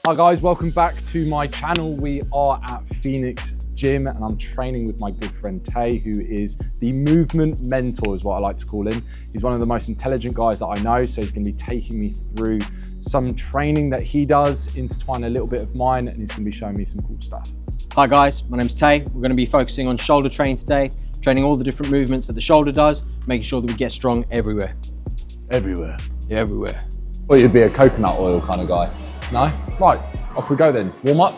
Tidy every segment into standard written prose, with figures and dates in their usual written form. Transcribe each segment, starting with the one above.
Hi guys, welcome back to my channel. We are at Phoenix Gym and I'm training with my good friend Tay, who is the movement mentor is what I like to call him. He's one of the most intelligent guys that I know, so he's going to be taking me through some training that he does, intertwine a little bit of mine, and he's going to be showing me some cool stuff. Hi guys, my name's Tay. We're going to be focusing on shoulder training today, training all the different movements that the shoulder does, making sure that we get strong everywhere. Everywhere? Yeah, everywhere. Well, you'd be a coconut oil kind of guy. No? Right, off we go then. Warm up.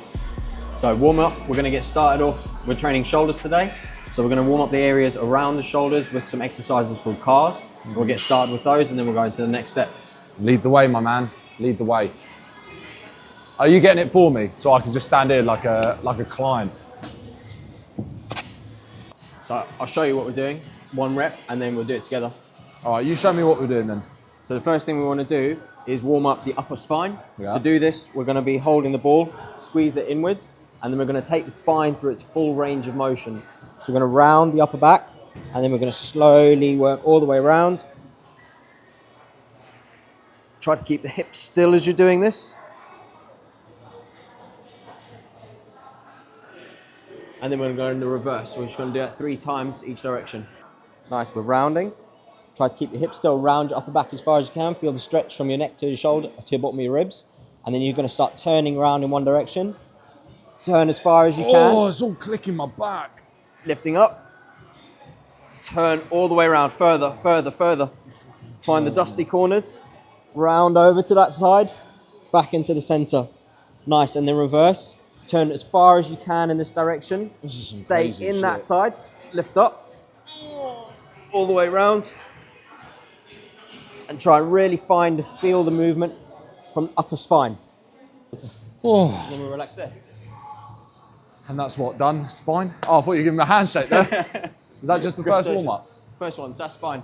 So warm up, we're going to get started off. We're training shoulders today. So we're going to warm up the areas around the shoulders with some exercises called cars. We'll get started with those and then we'll go into the next step. Lead the way, my man. Lead the way. Are you getting it for me so I can just stand here like a client? So I'll show you what we're doing, 1 rep, and then we'll do it together. All right, you show me what we're doing then. So the first thing we want to do is warm up the upper spine. Yeah. To do this, we're going to be holding the ball, squeeze it inwards, and then we're going to take the spine through its full range of motion. So we're going to round the upper back, and then we're going to slowly work all the way around. Try to keep the hips still as you're doing this. And then we're going to go in the reverse. So we're just going to do it 3 times each direction. Nice, we're rounding. Try to keep your hips still, round your upper back as far as you can. Feel the stretch from your neck to your shoulder, to your bottom of your ribs. And then you're going to start turning around in one direction. Turn as far as you can. Oh, it's all clicking my back. Lifting up. Turn all the way around, further, further, further. Find the dusty corners. Round over to that side. Back into the center. Nice, and then reverse. Turn as far as you can in this direction. Stay in that side. Lift up. All the way around. And try and really feel the movement from upper spine. Oh. And then we relax there. And that's what, done? Spine? Oh, I thought you were giving me a handshake there. Is that just the first warm-up? First one, so that's spine.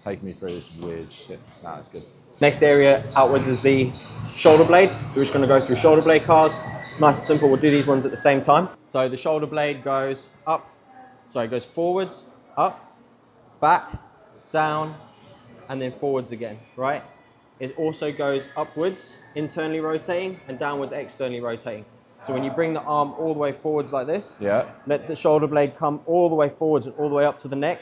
Take me through this weird shit. Nah, it's good. Next area outwards is the shoulder blade. So we're just going to go through shoulder blade cars. Nice and simple, we'll do these ones at the same time. So the shoulder blade goes up, it goes forwards, up, back, down, and then forwards again, right? It also goes upwards, internally rotating, and downwards, externally rotating. So when you bring the arm all the way forwards like this, yeah. Let the shoulder blade come all the way forwards and all the way up to the neck,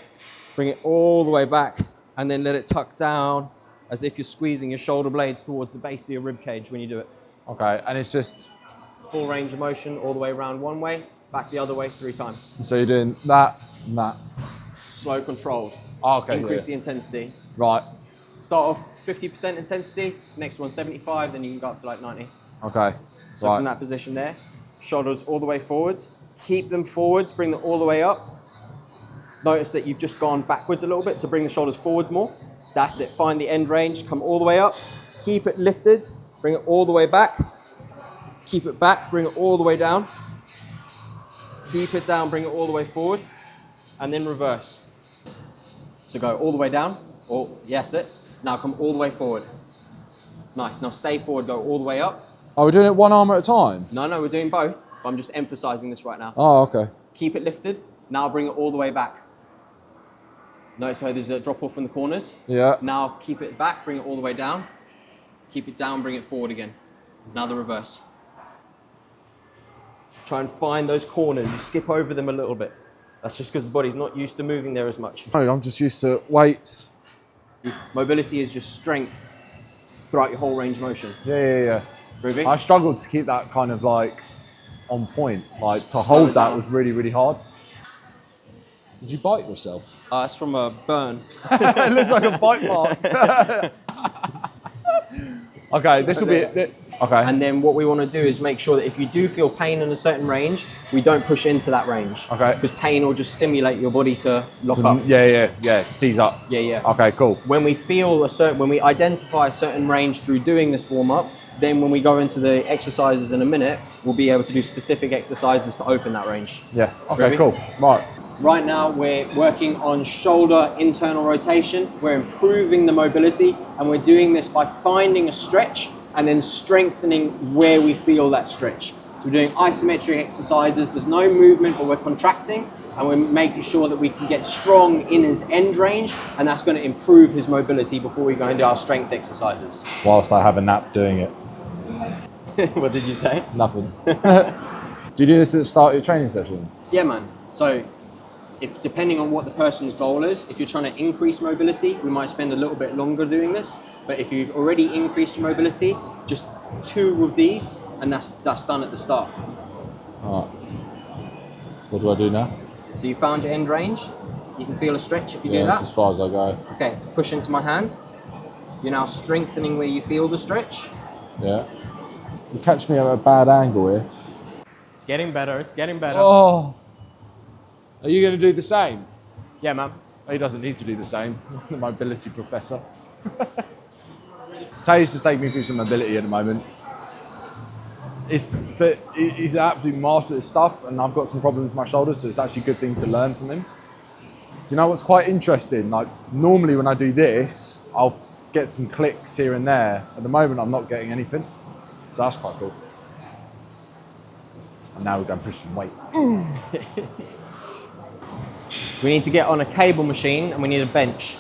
bring it all the way back, and then let it tuck down as if you're squeezing your shoulder blades towards the base of your rib cage when you do it. Okay, and it's just... Full range of motion all the way around one way, back the other way 3 times. So you're doing that and that. Slow, controlled. Oh, okay. Increase the intensity. Right. Start off 50% intensity, next one 75, then you can go up to like 90. Okay. So right. From that position there, shoulders all the way forwards. Keep them forwards, bring them all the way up. Notice that you've just gone backwards a little bit, so bring the shoulders forwards more. That's it, find the end range, come all the way up. Keep it lifted, bring it all the way back. Keep it back, bring it all the way down. Keep it down, bring it all the way forward. And then reverse. So go all the way down, or yes it. Now come all the way forward. Nice, now stay forward, go all the way up. Are we doing it one arm at a time? No, we're doing both. But I'm just emphasizing this right now. Oh, okay. Keep it lifted, now bring it all the way back. Notice how there's a drop off from the corners. Yeah. Now keep it back, bring it all the way down. Keep it down, bring it forward again. Now the reverse. Try and find those corners. You skip over them a little bit. That's just because the body's not used to moving there as much. I'm just used to weights. Mobility is just strength throughout your whole range of motion. Yeah. Proving? I struggled to keep that kind of like on point. Like to hold that was really, really hard. Did you bite yourself? It's from a burn. It looks like a bite mark. Okay, this will be it. Okay. And then what we want to do is make sure that if you do feel pain in a certain range, we don't push into that range. Okay. Because pain will just stimulate your body to lock up. Yeah, seize up. Yeah. Okay, cool. When we when we identify a certain range through doing this warm up, then when we go into the exercises in a minute, we'll be able to do specific exercises to open that range. Yeah, okay, Ready? cool. Right. Right now, we're working on shoulder internal rotation. We're improving the mobility, and we're doing this by finding a stretch and then strengthening where we feel that stretch. So we're doing isometric exercises. There's no movement, but we're contracting, and we're making sure that we can get strong in his end range, and that's going to improve his mobility before we go into our strength exercises. Whilst I have a nap doing it. What did you say? Nothing. Do you do this at the start of your training session? Yeah, man. So, if depending on what the person's goal is, if you're trying to increase mobility, we might spend a little bit longer doing this. But if you've already increased your mobility, just 2 of these, and that's done at the start. All right. What do I do now? So you found your end range. You can feel a stretch if you do Yeah, that. that's as far as I go. Okay, push into my hand. You're now strengthening where you feel the stretch. Yeah. You catch me at a bad angle here. It's getting better, it's getting better. Oh. Are you going to do the same? Yeah, man. He doesn't need to do the same. The mobility professor. Tay's just taking me through some mobility at the moment. He's an absolute master of this stuff, and I've got some problems with my shoulders, so it's actually a good thing to learn from him. You know what's quite interesting? Like, normally when I do this, I'll get some clicks here and there. At the moment, I'm not getting anything, so that's quite cool. And now we're going to push some weight. We need to get on a cable machine and we need a bench.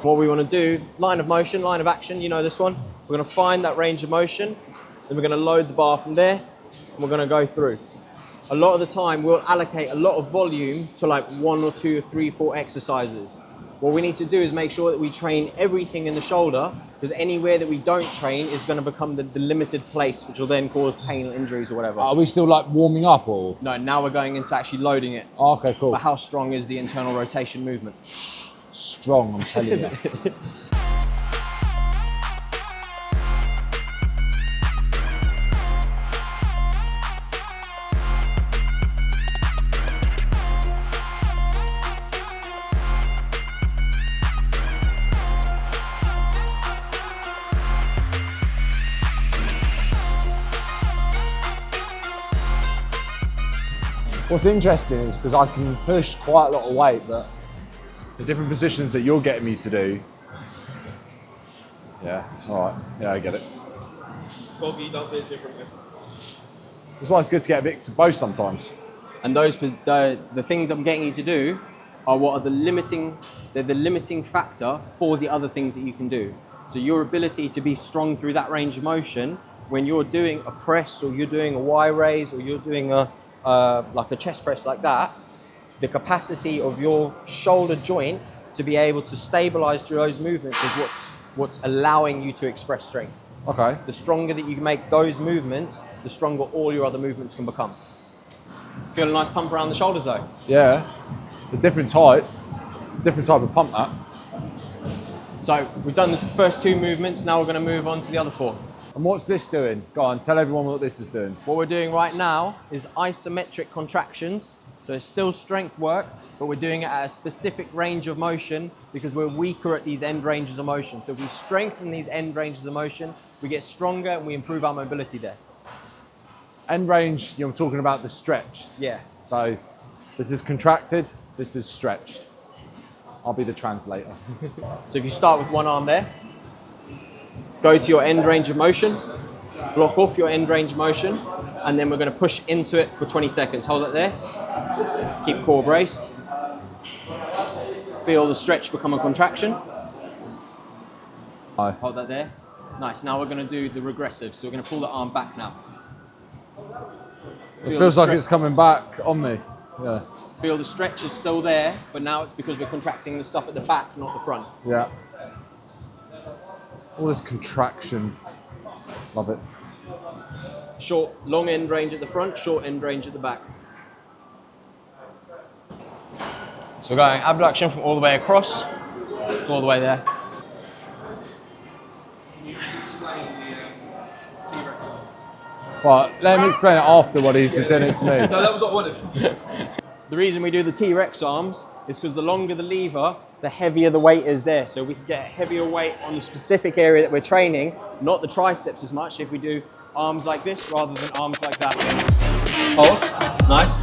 What we want to do, line of motion, line of action, you know this one. We're going to find that range of motion, then we're going to load the bar from there, and we're going to go through. A lot of the time, we'll allocate a lot of volume to like 1 or 2 or 3, 4 exercises. What we need to do is make sure that we train everything in the shoulder, because anywhere that we don't train is going to become the limited place, which will then cause pain or injuries or whatever. Are we still like warming up or? No, now we're going into actually loading it. Oh, okay, cool. But how strong is the internal rotation movement? Strong, I'm telling you. What's interesting is because I can push quite a lot of weight, but the different positions that you're getting me to do. Yeah, all right. Yeah, I get it. Bogey does it differently. That's why it's good to get a mix of both sometimes. And the things I'm getting you to do are the limiting factor for the other things that you can do. So your ability to be strong through that range of motion, when you're doing a press or you're doing a Y raise or you're doing like a chest press like that, the capacity of your shoulder joint to be able to stabilize through those movements is what's allowing you to express strength. Okay. The stronger that you can make those movements, the stronger all your other movements can become. Feel a nice pump around the shoulders though? Yeah. A different type of pump that. So we've done the first 2 movements, now we're going to move on to the other 4. And what's this doing? Go on, tell everyone what this is doing. What we're doing right now is isometric contractions. So it's still strength work, but we're doing it at a specific range of motion because we're weaker at these end ranges of motion. So if we strengthen these end ranges of motion, we get stronger and we improve our mobility there. End range, you're talking about the stretched. Yeah. So this is contracted, this is stretched. I'll be the translator. So if you start with one arm there, go to your end range of motion, block off your end range of motion, and then we're going to push into it for 20 seconds. Hold it there. Keep core braced. Feel the stretch become a contraction. Hold that there. Nice. Now we're going to do the regressive. So we're going to pull the arm back now. It feels like it's coming back on me. Yeah. Feel the stretch is still there, but now it's because we're contracting the stuff at the back, not the front. Yeah. All this contraction. Love it. Short, long end range at the front, short end range at the back. So we're going abduction from all the way across to all the way there. Can you just explain the T-Rex arm? Right, let him explain it after what he's doing it to me. No, that was what I wanted. The reason we do the T-Rex arms is because the longer the lever, the heavier the weight is there. So we can get a heavier weight on the specific area that we're training, not the triceps as much if we do arms like this rather than arms like that. Hold, nice.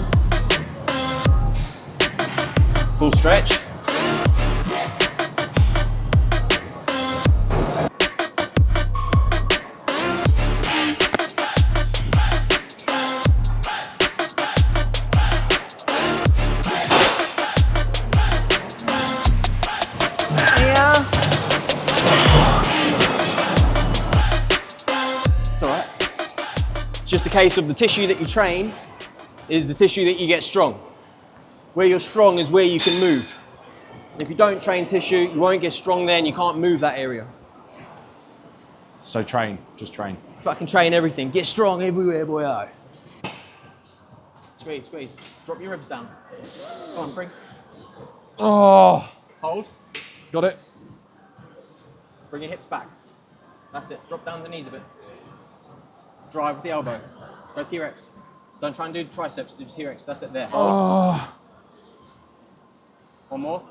Full stretch. It's just a case of the tissue that you train is the tissue that you get strong. Where you're strong is where you can move. If you don't train tissue, you won't get strong there and you can't move that area. So train, just train. Fucking train everything. Get strong everywhere, boy. Squeeze, squeeze. Drop your ribs down. Come on, bring. Oh, Hold. got it. Bring your hips back. That's it. Drop down the knees a bit. Drive with the elbow. Go T-Rex. Don't try and do triceps, do T-Rex. That's it there. Hold. Oh, One more.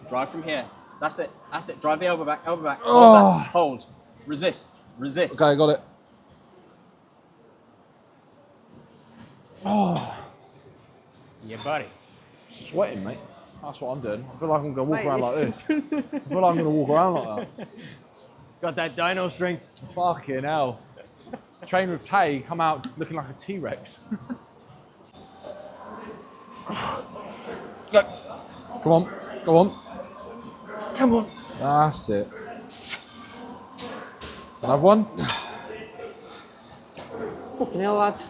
Drive from here. That's it. That's it. Drive the elbow back, elbow back. Hold that. Hold. Resist. Resist. okay, got it. Oh, Yeah, buddy. sweating, mate. That's what I'm doing. I feel like I'm gonna walk around like this. I feel like I'm gonna walk around like that. Got that dino strength. Fucking hell. Train with Tay, come out looking like a T-Rex. Go. Come on, go on. Come on. That's it. Another one. Fucking hell, lad.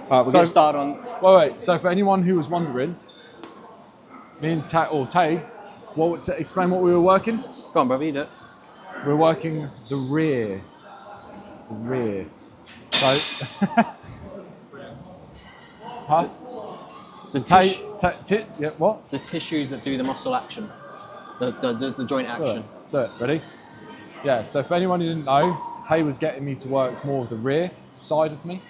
Alright, we're going to start on... Wait. So for anyone who was wondering, me and Tay, explain what we were working? Go on, brother, you do it. We're working the rear. The rear. So... huh? Yeah, what? The tissues that do the muscle action. The joint action. Do it. Ready? Yeah, so for anyone who didn't know, Tay was getting me to work more of the rear side of me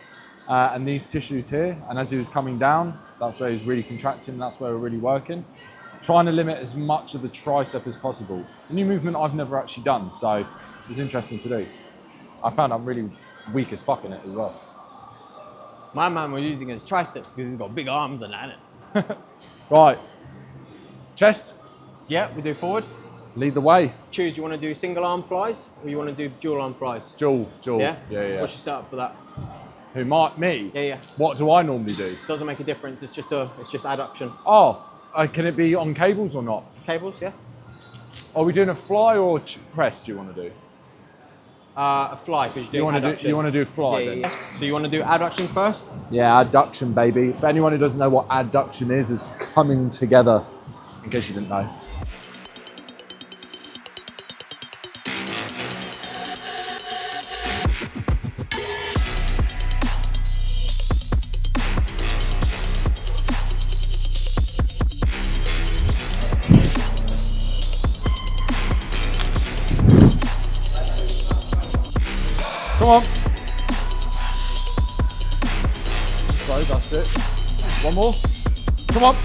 and these tissues here. And as he was coming down, that's where he's really contracting, that's where we're really working. Trying to limit as much of the tricep as possible. A new movement I've never actually done, so it was interesting to do. I found I'm really weak as fuck in it as well. My man was using his triceps because he's got big arms and that. Right, chest, Yeah, we do forward. lead the way. Choose, you want to do single arm flies or you want to do dual arm flies? Dual. Yeah? Yeah. What's your setup for that? Who might me? Yeah. What do I normally do? Doesn't make a difference, it's just adduction. Oh, can it be on cables or not? Cables, yeah? Are we doing a fly or press? Do you want to do? A fly, because you're doing adduction. You want to do fly Yeah, then? yeah. So you want to do adduction first? Yeah, adduction, baby. For anyone who doesn't know what adduction is coming together, in case you didn't know. Come on. So that's it. One more. Come on.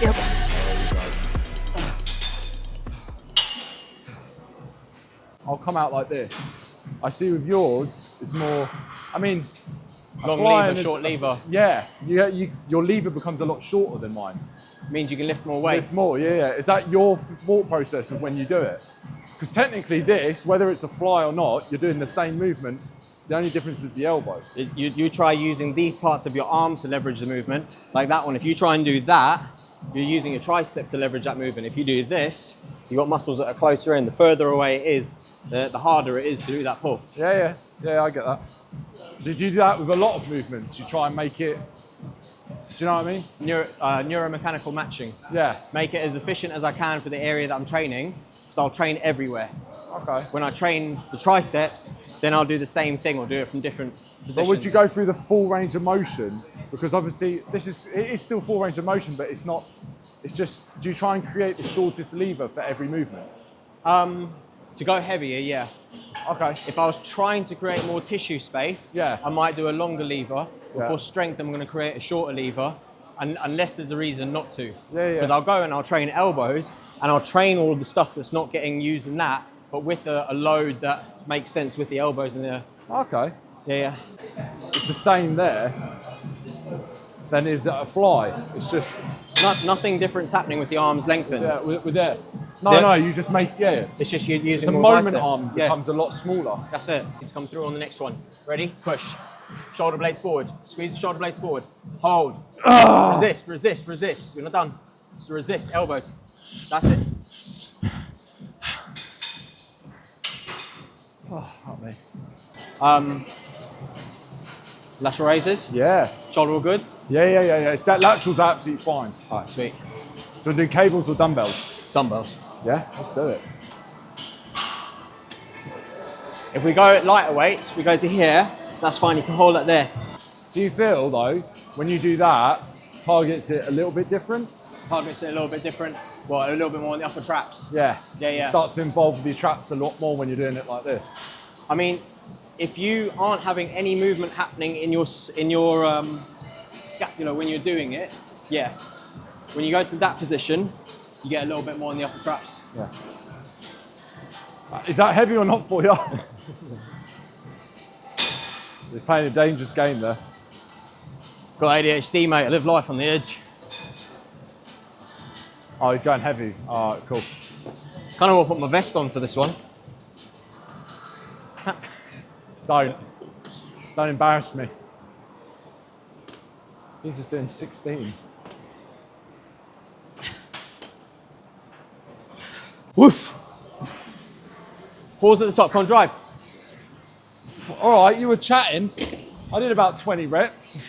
Yep. I'll come out like this. I see with yours, it's more, I mean, Long lever, short lever. Yeah, your lever becomes a lot shorter than mine. Means you can lift more weight. Lift more, yeah. Is that your thought process of when you do it? Because technically this, whether it's a fly or not, you're doing the same movement. The only difference is the elbow. You try using these parts of your arm to leverage the movement, like that one. If you try and do that, you're using your tricep to leverage that movement. If you do this, you've got muscles that are closer in. The further away it is, the harder it is to do that pull. Yeah, I get that. So do you do that with a lot of movements? You try and make it, do you know what I mean? Neuromechanical matching. Yeah. Make it as efficient as I can for the area that I'm training, so I'll train everywhere. Okay. When I train the triceps, then I'll do the same thing or do it from different positions. But would you go through the full range of motion? Because obviously it is still full range of motion, but it's not, it's just, do you try and create the shortest lever for every movement? To go heavier, yeah. Okay. If I was trying to create more tissue space, yeah, I might do a longer lever. But yeah. for strength, I'm going to create a shorter lever, unless there's a reason not to. Yeah. Because I'll go and I'll train elbows, and I'll train all of the stuff that's not getting used in that, but with a load that makes sense with the elbows and the... Okay. Yeah. It's the same there. Then is it a fly? It's just... Nothing different's happening with the arms lengthened. Yeah, with there. No, you just make, It's just you're using it's a more moment bicep. arm becomes a lot smaller. That's it. It's come through on the next one. Ready? Push. Shoulder blades forward. Squeeze the shoulder blades forward. Hold. Resist. You're not done. Just resist. Elbows. That's it. Oh, not me. Lateral raises. Yeah. Shoulder all good. Yeah. That lateral's absolutely fine. All right, sweet. Do we do cables or dumbbells? Dumbbells. Yeah, let's do it. If we go at lighter weights, we go to here. That's fine. You can hold it there. Do you feel though, when you do that, targets it a little bit different? Targets it a little bit different. Well, a little bit more on the upper traps. Yeah. Yeah. It starts to involve the traps a lot more when you're doing it like this. I mean, if you aren't having any movement happening in your scapula when you're doing it, yeah. When you go to that position, you get a little bit more on the upper traps. Yeah. Is that heavy or not for you? You're playing a dangerous game there. Got ADHD, mate. I live life on the edge. Oh, he's going heavy. All right, cool. Kind of want to put my vest on for this one. Don't embarrass me. He's just doing 16. Woof. Pause at the top, come on, drive. All right, you were chatting. I did about 20 reps.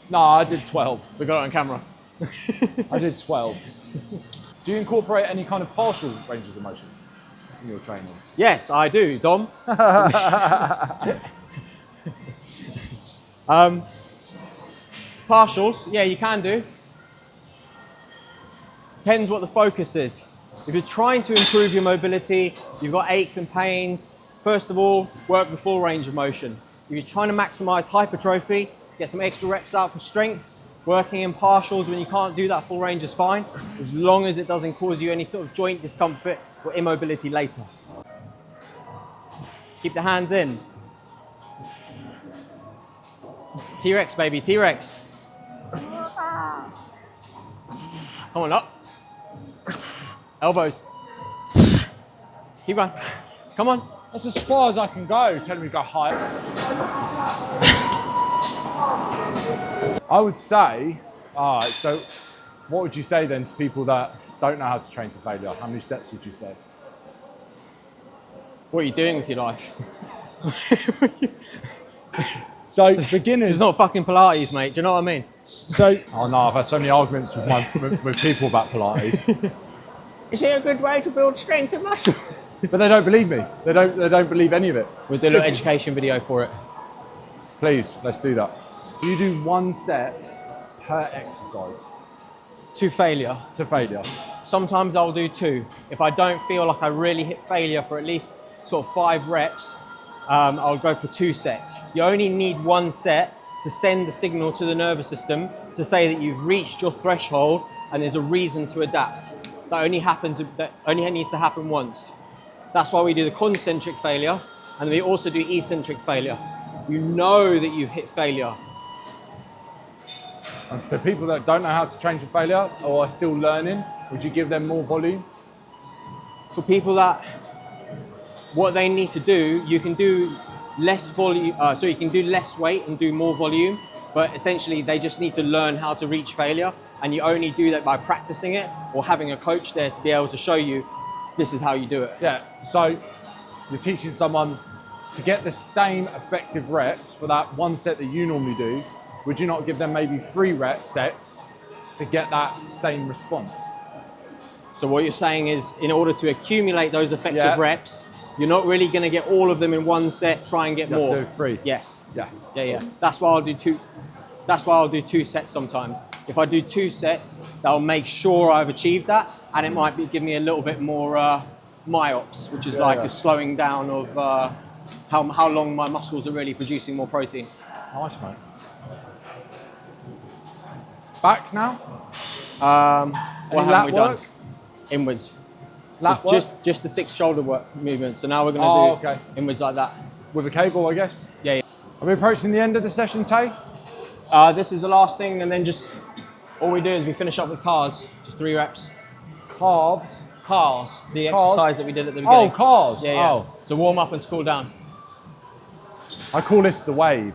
No, I did 12. We got it on camera. I did 12. Do you incorporate any kind of partial ranges of motion in your training? Yes, I do, Dom. Partials, yeah, you can do. Depends what the focus is. If you're trying to improve your mobility, you've got aches and pains, first of all, work the full range of motion. If you're trying to maximize hypertrophy, get some extra reps out for strength, working in partials when you can't do that full range is fine, as long as it doesn't cause you any sort of joint discomfort or immobility later. Keep the hands in. T-Rex, baby, T-Rex. Come on, up. Elbows. Keep going. Come on. That's as far as I can go. Tell me to go higher. I would say, all right, so what would you say then to people that don't know how to train to failure? How many sets would you say? What are you doing with your life? So beginners. It's not fucking Pilates, mate. Do you know what I mean? So, oh no, I've had so many arguments with people about Pilates. Is it a good way to build strength and muscle? But they don't believe me. They don't believe any of it. We'll do a little education video for it. Please, let's do that. You do one set per exercise. To failure. To failure. Sometimes I'll do 2. If I don't feel like I really hit failure for at least sort of 5 reps, I'll go for 2 sets. You only need 1 set to send the signal to the nervous system to say that you've reached your threshold and there's a reason to adapt. That only needs to happen once. That's why we do the concentric failure, and we also do eccentric failure. You know that you've hit failure. And for people that don't know how to train to failure or are still learning, would you give them more volume? For people that, what they need to do, you can do less volume, so you can do less weight and do more volume, but essentially they just need to learn how to reach failure, and you only do that by practicing it or having a coach there to be able to show you this is how you do it. Yeah, so you're teaching someone to get the same effective reps for that 1 set that you normally do. Would you not give them maybe 3 rep sets to get that same response? So what you're saying is, in order to accumulate those effective reps, you're not really going to get all of them in 1 set. Try and get more. You have to do 3. Yes. Yeah. That's why I'll do 2. That's why I'll do 2 sets sometimes. If I do 2 sets, that'll make sure I've achieved that, and it might give me a little bit more myops, which is a slowing down of how long my muscles are really producing more protein. Nice, mate. Back now? What have we done? Inwards. Lat So work? just the 6 shoulder work movements. So now we're going to do inwards like that. With a cable, I guess? Yeah. Are we approaching the end of the session, Tay? This is the last thing, and then just all we do is we finish up with cars. Just 3 reps. Calves? Cars. The Cars? exercise that we did at the beginning. Oh, cars. Yeah. Oh. To warm up and to cool down. I call this the wave.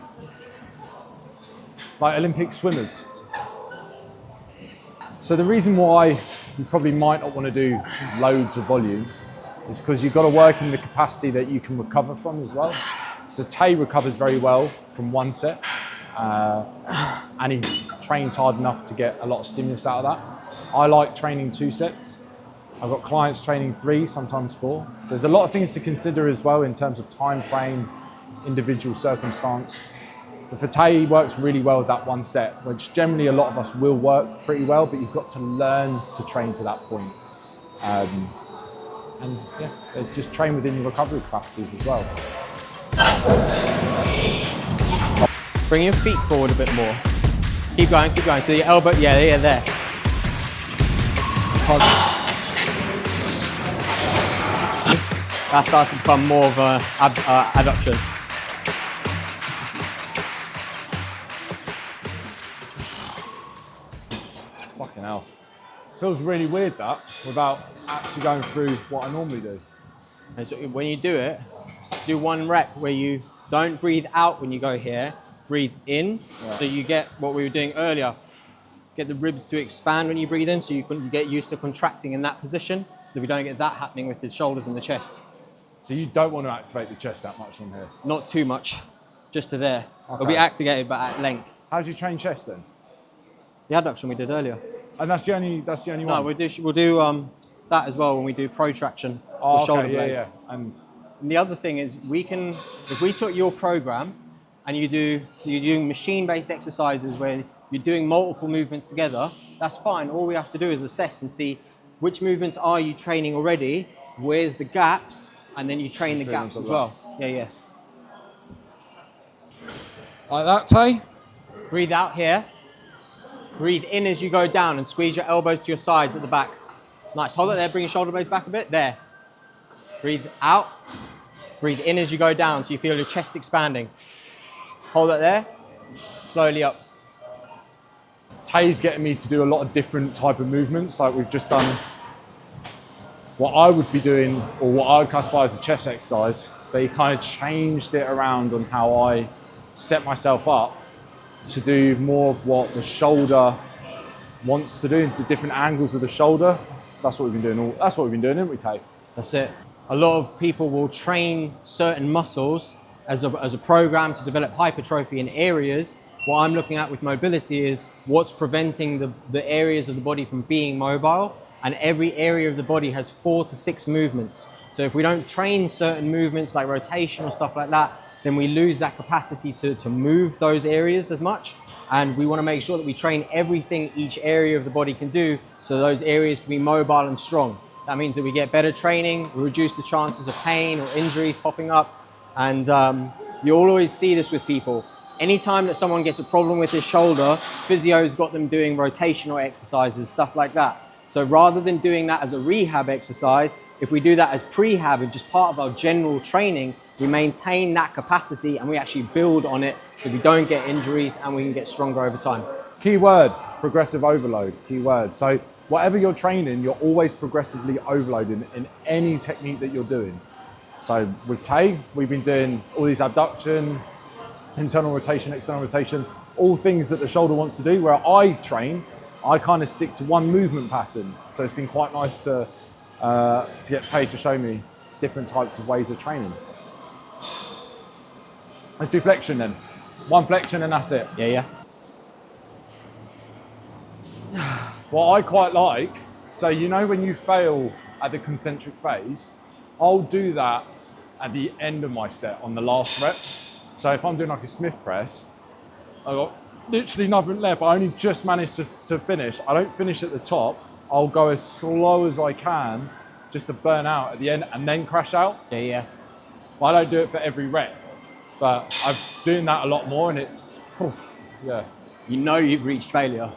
Like Olympic swimmers. So the reason why you probably might not want to do loads of volume is because you've got to work in the capacity that you can recover from as well. So Tay recovers very well from one set, and he trains hard enough to get a lot of stimulus out of that. I like training 2 sets. I've got clients training 3, sometimes 4. So there's a lot of things to consider as well in terms of time frame, individual circumstance. But for Tay, he works really well with that 1 set, which generally a lot of us will work pretty well, but you've got to learn to train to that point. And yeah, just train within your recovery capacities as well. Bring your feet forward a bit more. Keep going, keep going. So your elbow, yeah, there. That starts to become more of an adduction. Fucking hell. Feels really weird that, without actually going through what I normally do. And so when you do it, do 1 rep where you don't breathe out when you go here, breathe in. Yeah. So you get what we were doing earlier. Get the ribs to expand when you breathe in, so you get used to contracting in that position, so that we don't get that happening with the shoulders and the chest. So you don't want to activate the chest that much on here? Not too much, just to there. Okay. It'll be activated, but at length. How do you train chest then? The adduction we did earlier. And that's the only one? No, we'll do that as well when we do protraction with shoulder blades. Yeah. And the other thing is, if we took your program and you're doing machine-based exercises where you're doing multiple movements together, that's fine. All we have to do is assess and see which movements are you training already, where's the gaps, and then you train the gaps as well. Yeah. Like that, Tay? Breathe out here. Breathe in as you go down and squeeze your elbows to your sides at the back. Nice, hold it there, bring your shoulder blades back a bit, there. Breathe out. Breathe in as you go down so you feel your chest expanding. Hold it there, slowly up. Tay's getting me to do a lot of different type of movements, like we've just done what I would be doing, or what I would classify as a chest exercise, but he kind of changed it around on how I set myself up to do more of what the shoulder wants to do, the different angles of the shoulder. That's what we've been doing. That's what we've been doing, haven't we, Tay? That's it. A lot of people will train certain muscles as a program to develop hypertrophy in areas. What I'm looking at with mobility is what's preventing the areas of the body from being mobile, and every area of the body has 4 to 6 movements. So if we don't train certain movements like rotation or stuff like that, then we lose that capacity to move those areas as much. And we want to make sure that we train everything each area of the body can do, so those areas can be mobile and strong. That means that we get better training, we reduce the chances of pain or injuries popping up. And you'll always see this with people. Anytime that someone gets a problem with his shoulder, physio's got them doing rotational exercises, stuff like that. So rather than doing that as a rehab exercise, if we do that as prehab and just part of our general training, we maintain that capacity and we actually build on it so we don't get injuries and we can get stronger over time. Key word, progressive overload, key word. So whatever you're training, you're always progressively overloading in any technique that you're doing. So with Tay, we've been doing all these abduction, internal rotation, external rotation, all things that the shoulder wants to do. Where I train, I kind of stick to one movement pattern. So it's been quite nice to get Tay to show me different types of ways of training. Let's do flexion then. 1 flexion and that's it. Yeah. What I quite like, so you know when you fail at the concentric phase, I'll do that at the end of my set on the last rep. So if I'm doing like a Smith press, I've got literally nothing left. I only just managed to finish. I don't finish at the top. I'll go as slow as I can just to burn out at the end and then crash out. Yeah. Well, I don't do it for every rep, but I'm doing that a lot more and it's, yeah. You know you've reached failure.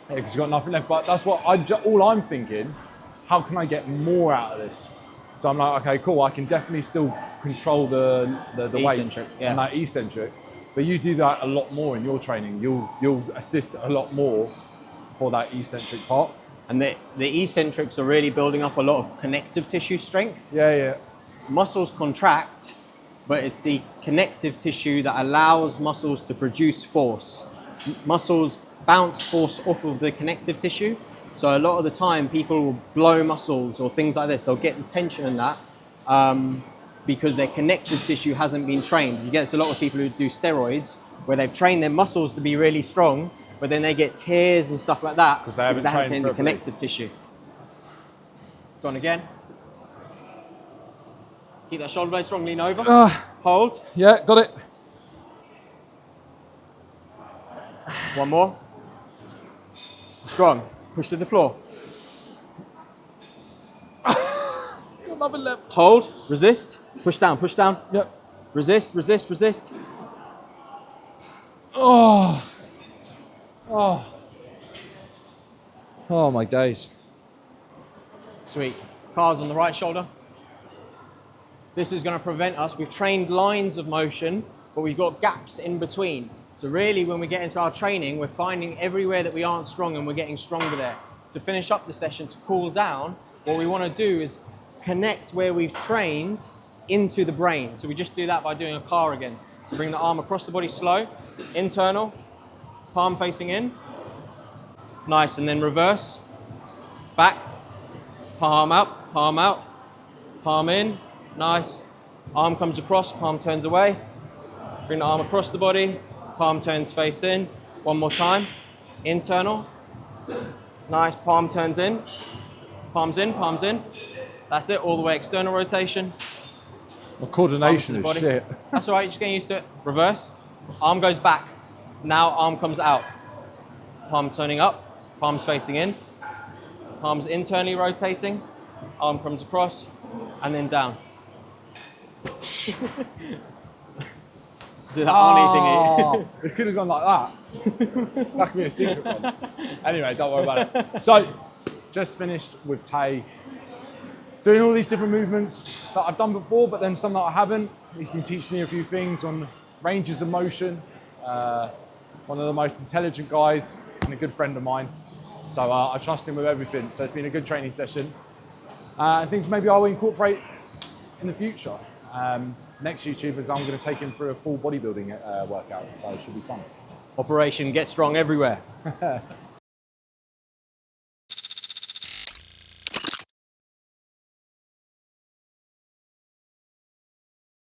Yeah, because you've got nothing left. But that's what all I'm thinking, how can I get more out of this? So I'm like, okay, cool, I can definitely still control the weight and that eccentric. But you do that a lot more in your training. You'll assist a lot more for that eccentric part. And the eccentrics are really building up a lot of connective tissue strength. Yeah. Muscles contract, but it's the connective tissue that allows muscles to produce force. Muscles bounce force off of the connective tissue. So a lot of the time people will blow muscles or things like this. They'll get the tension in that because their connective tissue hasn't been trained. You get a lot of people who do steroids where they've trained their muscles to be really strong, but then they get tears and stuff like that because they haven't trained the properly. connective tissue. Go on again. Keep that shoulder blade strong, lean over. Hold. Yeah, got it. One more. Strong. Push to the floor. Got nothing left. Hold. Resist. Push down. Push down. Yep. Resist. Resist. Resist. Oh. Oh. Oh my days. Sweet. Cars on the right shoulder. This is going to prevent us. We've trained lines of motion, but we've got gaps in between. So really, when we get into our training, we're finding everywhere that we aren't strong and we're getting stronger there. To finish up the session, to cool down, what we want to do is connect where we've trained into the brain. So we just do that by doing a car again. So bring the arm across the body slow, internal, palm facing in. Nice, and then reverse, back, palm out, palm in. Nice. Arm comes across, palm turns away. Bring the arm across the body, palm turns face in. One more time. Internal. Nice, palm turns in. Palms in, palms in. That's it, all the way external rotation. My coordination is shit. That's all right, you're just getting used to it. Reverse. Arm goes back. Now arm comes out. Palm turning up, palms facing in. Palms internally rotating. Arm comes across and then down. Do that Arnie thingy. It could have gone like that. That could be a secret one. Anyway, don't worry about it. So, just finished with Tay. Doing all these different movements that I've done before, but then some that I haven't. He's been teaching me a few things on ranges of motion. One of the most intelligent guys and a good friend of mine. So I trust him with everything. So it's been a good training session. And things maybe I will incorporate in the future. Next YouTubers, I'm going to take him through a full bodybuilding workout, so it should be fun. Operation Get Strong Everywhere.